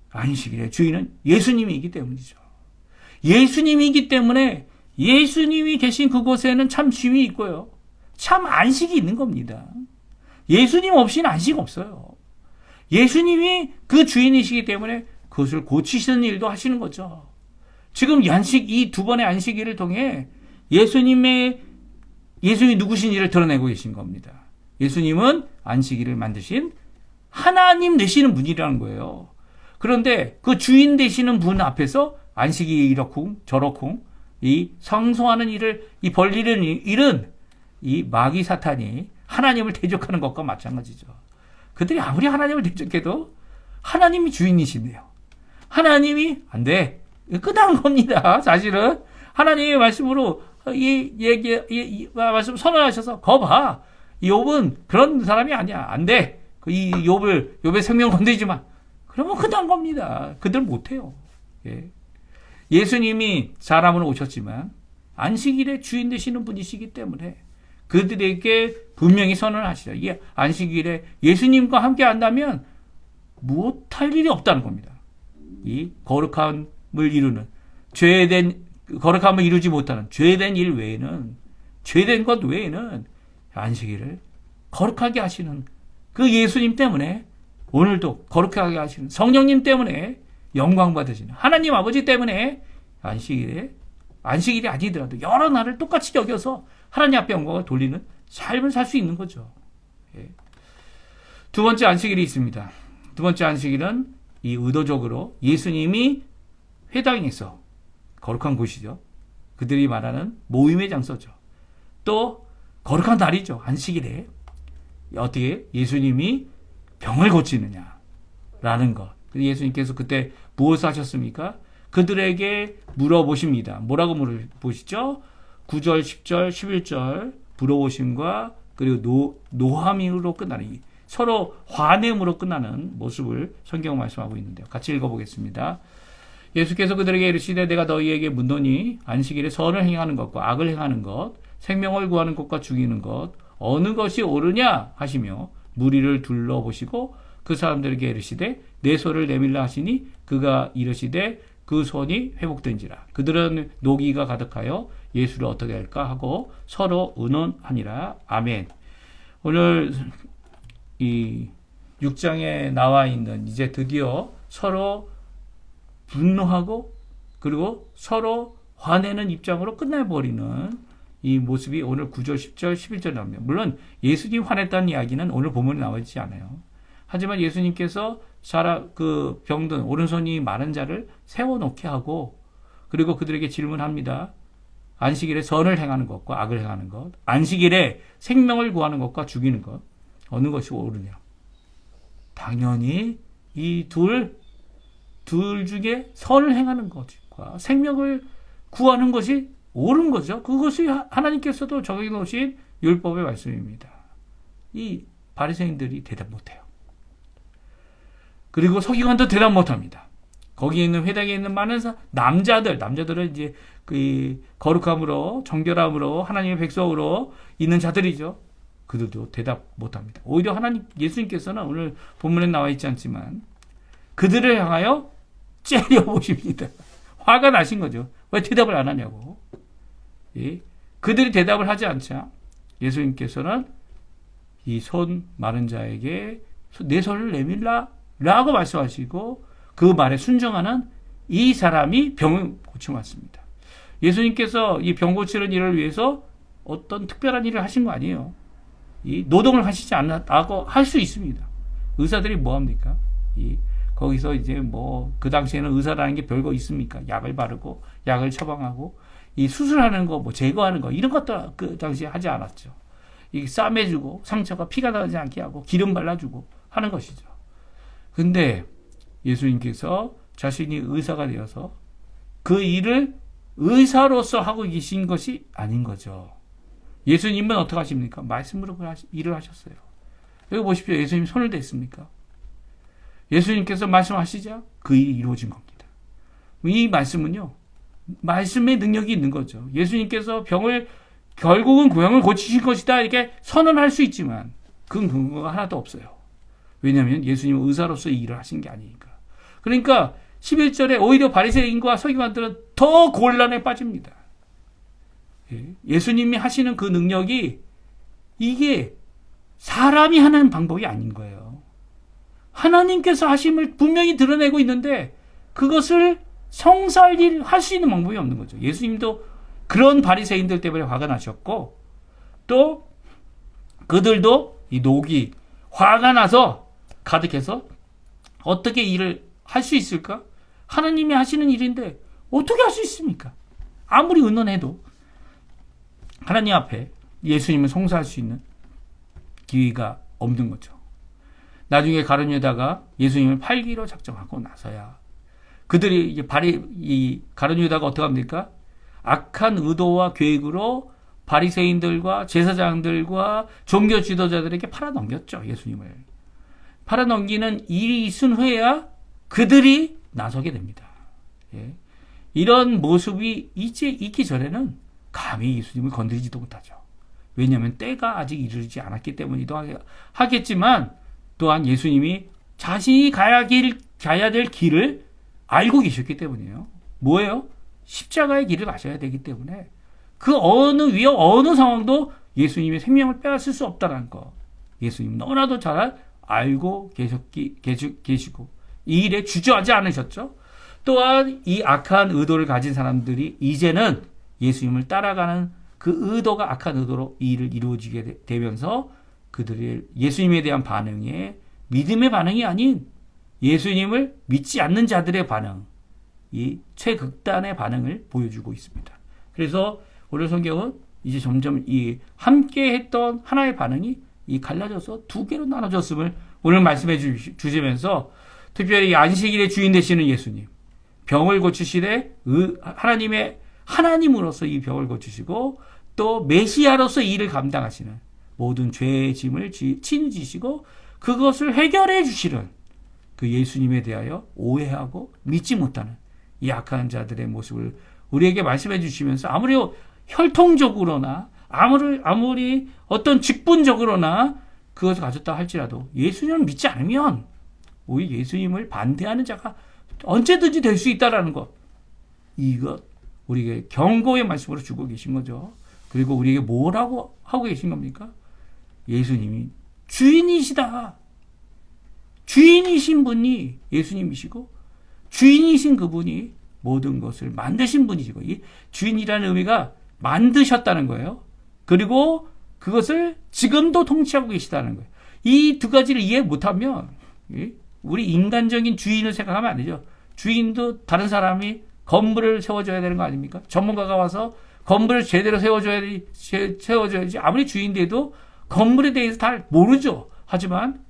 안식일의 주인은 예수님이기 때문이죠. 예수님이기 때문에 예수님이 계신 그곳에는 참 쉼이 있고요. 참 안식이 있는 겁니다. 예수님 없이는 안식 없어요. 예수님이 그 주인이시기 때문에 그것을 고치시는 일도 하시는 거죠. 지금 이 두 번의 안식일을 통해 예수님이 누구신지를 드러내고 계신 겁니다. 예수님은 안식일을 만드신 하나님 되시는 분이라는 거예요. 그런데 그 주인 되시는 분 앞에서 안식이 이렇쿵 저렇쿵 이 성소하는 일을, 이 벌리는 일은 이 마귀 사탄이 하나님을 대적하는 것과 마찬가지죠. 그들이 아무리 하나님을 대적해도 하나님이 주인이신데요. 하나님이 안 돼. 끝난 겁니다. 사실은 하나님의 말씀으로 말씀 선언하셔서 거 봐. 욥은 그런 사람이 아니야. 안 돼. 이 욥의 생명 건드리지 마. 그러면 끝난 겁니다. 그들 못해요. 예. 예수님이 사람으로 오셨지만 안식일의 주인 되시는 분이시기 때문에 그들에게 분명히 선언하시죠. 이 안식일에 예수님과 함께 한다면 못할 일이 없다는 겁니다. 이 거룩함을 이루는, 거룩함을 이루지 못하는 죄된 일 외에는, 죄된 것 외에는 안식일을 거룩하게 하시는 그 예수님 때문에, 오늘도 거룩하게 하시는 성령님 때문에 영광 받으시는 하나님 아버지 때문에 안식일이 아니더라도 여러 날을 똑같이 여겨서 하나님 앞에 영광을 돌리는 삶을 살 수 있는 거죠. 예. 두 번째 안식일이 있습니다. 두 번째 안식일은 이 의도적으로 예수님이 회당에서, 거룩한 곳이죠. 그들이 말하는 모임의 장소죠. 또 거룩한 날이죠. 안식일에 어떻게 예수님이 병을 고치느냐라는 것. 예수님께서 그때 무엇을 하셨습니까? 그들에게 물어보십니다. 뭐라고 물어보시죠? 9절, 10절, 11절 물어보심과 그리고 노함으로 끝나는, 서로 화냄으로 끝나는 모습을 성경 말씀하고 있는데요. 같이 읽어보겠습니다. 예수께서 그들에게 이르시되 내가 너희에게 묻노니 안식일에 선을 행하는 것과 악을 행하는 것, 생명을 구하는 것과 죽이는 것 어느 것이 옳으냐 하시며 무리를 둘러보시고 그 사람들에게 이르시되 내 손을 내밀라 하시니 그가 이르시되 그 손이 회복된지라. 그들은 노기가 가득하여 예수를 어떻게 할까 하고 서로 의논하니라. 아멘. 오늘 이 6장에 나와 있는, 이제 드디어 서로 분노하고 그리고 서로 화내는 입장으로 끝내버리는 이 모습이 오늘 9절, 10절, 11절 나옵니다. 물론 예수님 화냈다는 이야기는 오늘 본문에 나와 있지 않아요. 하지만 예수님께서 그 병든 오른손이 마른 자를 세워놓게 하고 그리고 그들에게 질문합니다. 안식일에 선을 행하는 것과 악을 행하는 것, 안식일에 생명을 구하는 것과 죽이는 것, 어느 것이 옳으냐? 당연히 이 둘 중에 선을 행하는 것과 생명을 구하는 것이 옳은 거죠. 그것이 하나님께서도 정해 놓으신 율법의 말씀입니다. 이 바리새인들이 대답 못해요. 그리고 서기관도 대답 못합니다. 거기에 있는 회당에 있는 많은 남자들은 이제 그 거룩함으로 정결함으로 하나님의 백성으로 있는 자들이죠. 그들도 대답 못합니다. 오히려 예수님께서는 오늘 본문에 나와 있지 않지만 그들을 향하여 째려보십니다. 화가 나신 거죠. 왜 대답을 안 하냐고. 예? 그들이 대답을 하지 않자 예수님께서는 이 손 마른 자에게 내 손을 내밀라 라고 말씀하시고 그 말에 순종하는 이 사람이 병을 고치고 왔습니다. 예수님께서 이 병 고치는 일을 위해서 어떤 특별한 일을 하신 거 아니에요. 이 노동을 하시지 않았다고 할 수 있습니다. 의사들이 뭐 합니까? 거기서 이제 뭐 그 당시에는 의사라는 게 별거 있습니까? 약을 바르고 약을 처방하고 이 수술하는 거 뭐 제거하는 거 이런 것도 그 당시에 하지 않았죠. 이 싸매주고 상처가 피가 나지 않게 하고 기름 발라주고 하는 것이죠. 근데 예수님께서 자신이 의사가 되어서 그 일을 의사로서 하고 계신 것이 아닌 거죠. 예수님은 어떻게 하십니까? 말씀으로 일을 하셨어요. 여기 보십시오. 예수님 손을 댔습니까? 예수님께서 말씀하시자 그 일이 이루어진 겁니다. 이 말씀은요. 말씀의 능력이 있는 거죠. 예수님께서 결국은 병을 고치실 것이다 이렇게 선언할 수 있지만 그 근거가 하나도 없어요. 왜냐하면 예수님은 의사로서 이 일을 하신 게 아니니까. 그러니까 11절에 오히려 바리새인과 서기관들은 더 곤란에 빠집니다. 예수님이 하시는 그 능력이 이게 사람이 하는 방법이 아닌 거예요. 하나님께서 하심을 분명히 드러내고 있는데 그것을 성살할 수 있는 방법이 없는 거죠. 예수님도 그런 바리새인들 때문에 화가 나셨고 또 그들도 이 녹이 화가 나서 가득해서 어떻게 일을 할 수 있을까? 하나님이 하시는 일인데 어떻게 할 수 있습니까? 아무리 의논해도 하나님 앞에 예수님을 송사할 수 있는 기회가 없는 거죠. 나중에 가룟 유다가 예수님을 팔기로 작정하고 나서야 그들이 이제 가룟 유다가 어떻게 합니까? 악한 의도와 계획으로 바리새인들과 제사장들과 종교 지도자들에게 팔아넘겼죠. 예수님을. 팔아넘기는 일이 있은 후에야 그들이 나서게 됩니다. 예. 이런 모습이 있기 전에는 감히 예수님을 건드리지도 못하죠. 왜냐하면 때가 아직 이르지 않았기 때문이기도 하겠지만 또한 예수님이 자신이 가야 될 길을 알고 계셨기 때문이에요. 뭐예요? 십자가의 길을 가셔야 되기 때문에 그 어느 상황도 예수님의 생명을 빼앗을 수 없다는 거. 예수님 너무나도 잘 알고 계시고 이 일에 주저하지 않으셨죠. 또한 이 악한 의도를 가진 사람들이 이제는 예수님을 따라가는 그 의도가 악한 의도로 이 일을 이루어지게 되면서 그들의 예수님에 대한 반응에 믿음의 반응이 아닌 예수님을 믿지 않는 자들의 반응, 이 최극단의 반응을 보여주고 있습니다. 그래서 오늘 성경은 이제 점점 이 함께 했던 하나의 반응이 이 갈라져서 두 개로 나눠졌음을 오늘 말씀해 주시면서 특별히 안식일의 주인 되시는 예수님, 병을 고치시되 하나님으로서 이 병을 고치시고 또 메시아로서 이 일을 감당하시는 모든 죄의 짐을 친히 지시고 그것을 해결해 주시는 그 예수님에 대하여 오해하고 믿지 못하는 이 악한 자들의 모습을 우리에게 말씀해 주시면서 아무리 혈통적으로나 아무리 어떤 직분적으로나 그것을 가졌다 할지라도 예수님을 믿지 않으면 오히려 예수님을 반대하는 자가 언제든지 될 수 있다라는 것, 이것 우리에게 경고의 말씀으로 주고 계신 거죠. 그리고 우리에게 뭐라고 하고 계신 겁니까? 예수님이 주인이시다. 주인이신 분이 예수님이시고 주인이신 그분이 모든 것을 만드신 분이시고 이 주인이라는 의미가 만드셨다는 거예요. 그리고 그것을 지금도 통치하고 계시다는 거예요. 이 두 가지를 이해 못하면 우리 인간적인 주인을 생각하면 안 되죠. 주인도 다른 사람이 건물을 세워줘야 되는 거 아닙니까? 전문가가 와서 건물을 제대로 세워줘야지. 아무리 주인돼도 건물에 대해서 잘 모르죠. 하지만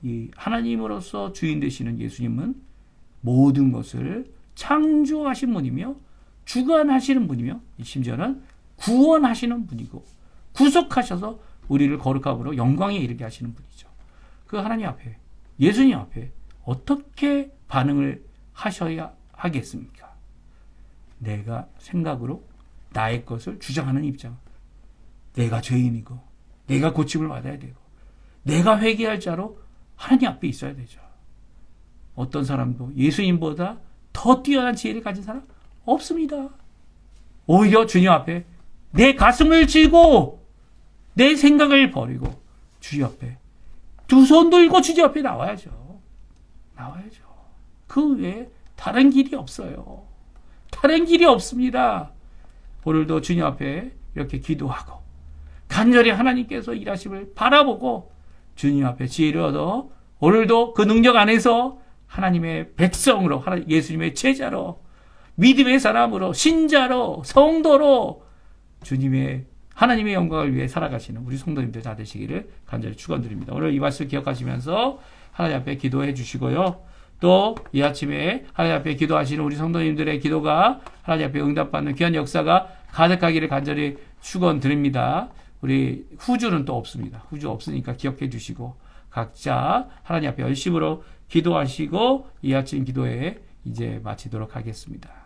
이 하나님으로서 주인 되시는 예수님은 모든 것을 창조하신 분이며 주관하시는 분이며 심지어는 구원하시는 분이고 구속하셔서 우리를 거룩함으로 영광에 이르게 하시는 분이죠. 그 하나님 앞에, 예수님 앞에 어떻게 반응을 하셔야 하겠습니까? 내가 생각으로 나의 것을 주장하는 입장, 내가 죄인이고 내가 고침을 받아야 되고 내가 회개할 자로 하나님 앞에 있어야 되죠. 어떤 사람도 예수님보다 더 뛰어난 지혜를 가진 사람 없습니다. 오히려 주님 앞에 내 가슴을 쥐고 내 생각을 버리고 주님 앞에 두 손 들고 주님 앞에 나와야죠. 그 외에 다른 길이 없어요. 다른 길이 없습니다. 오늘도 주님 앞에 이렇게 기도하고 간절히 하나님께서 일하심을 바라보고 주님 앞에 지혜를 얻어 오늘도 그 능력 안에서 하나님의 백성으로, 예수님의 제자로, 믿음의 사람으로, 신자로, 성도로 하나님의 영광을 위해 살아가시는 우리 성도님들 다 되시기를 간절히 축원드립니다. 오늘 이 말씀 기억하시면서 하나님 앞에 기도해 주시고요. 또 이 아침에 하나님 앞에 기도하시는 우리 성도님들의 기도가 하나님 앞에 응답받는 귀한 역사가 가득하기를 간절히 축원드립니다. 우리 후주는 또 없습니다. 후주 없으니까 기억해 주시고 각자 하나님 앞에 열심으로 기도하시고 이 아침 기도회 이제 마치도록 하겠습니다.